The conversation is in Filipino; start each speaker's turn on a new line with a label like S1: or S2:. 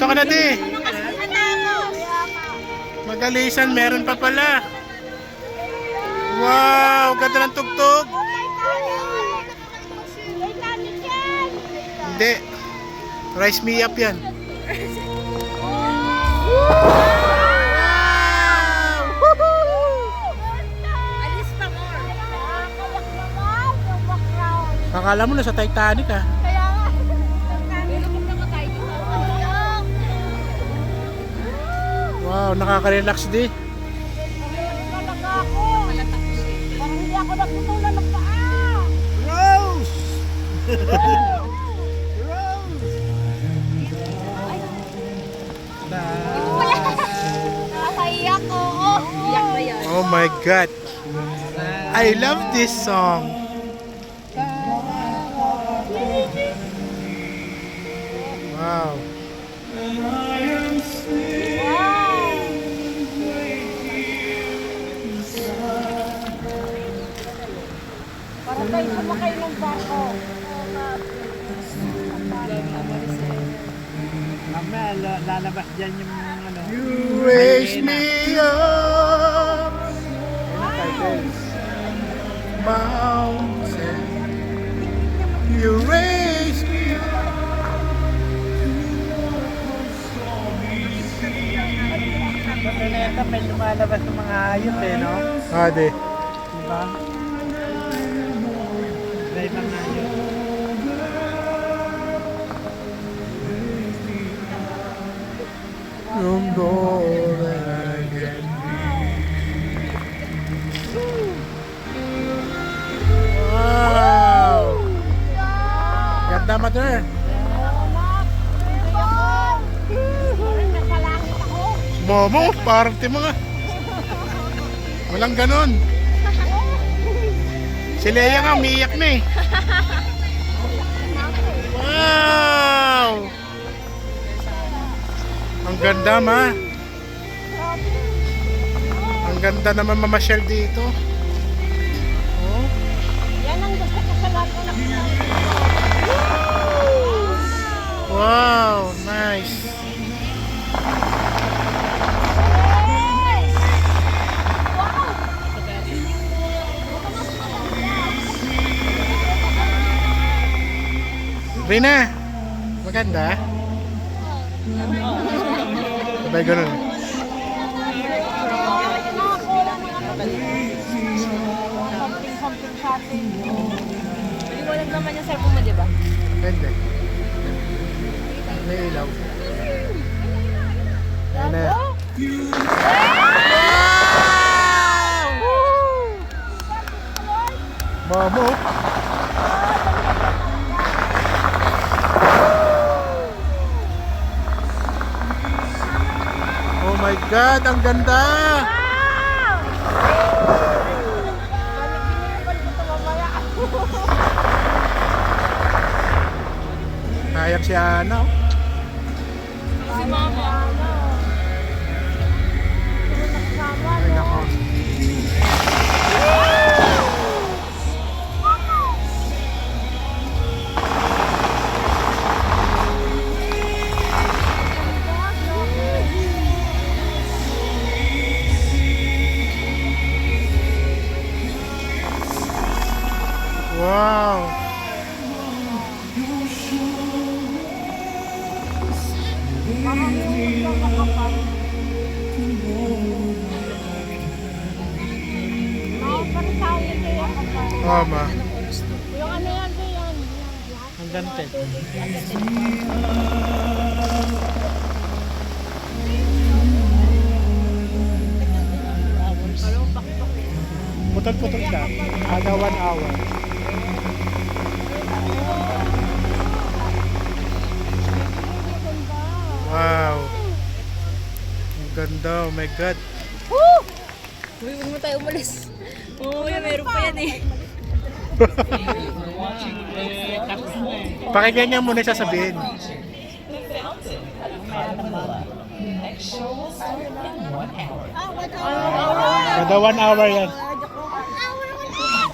S1: Dito ka na, di. Magalisan, meron pa pala. Wow, ganda ng tugtog. Hindi. Rise me up yan. Akala mo na sa Titanic ah.
S2: Kaya nga.
S1: Wow, nakaka-relax di.
S2: Talaga ako. Parang hindi ako nagtutulan ng paa.
S3: Rose!
S2: Nakakaiyak ko. Iyak na yan.
S1: Oh my God. I love this song. Wow.
S2: Para tayo sumakay ng barko.
S3: Mamaya lalabas dyan yung ano.
S1: You raise me up mountain. You raise me up.
S3: Kasi neta may lumalabas ng mga hayop eh, no?
S1: Ade.
S3: Diba? May mga hayop.
S1: You're more than I can be. Wow. Ganda, mother. Momo, party mo nga. Walang ganon. Si Leia nga, umiiyak na eh. Wow! Ang ganda, ma. Ang ganda naman mamasyal dito. Oh.
S2: Yan ang gusto ko sa lahat ko na.
S1: Wow, nice. Rina, maganda. Sabay ganun.
S2: Something sa atin. Liwanag naman yung cellphone mo, di ba?
S1: Ganda. May ilaw. Ayan na. Wow! Mamo! Oh my God, ang ganda! Kayak si Ana. Oh.
S2: Si Mama.
S1: Ay, nako. Wow! Tama.
S2: Yung ano yan, yan.
S3: Ang gante.
S1: Putol-putol siya. Ada 1 hour. Wow. Ang ganda. Oh my God.
S2: Woo! Uy, huwag mo tayo umalis. Oo, meron pa yan eh.
S1: Pakiganyan muna sasabihin. Kada 1 hour yan.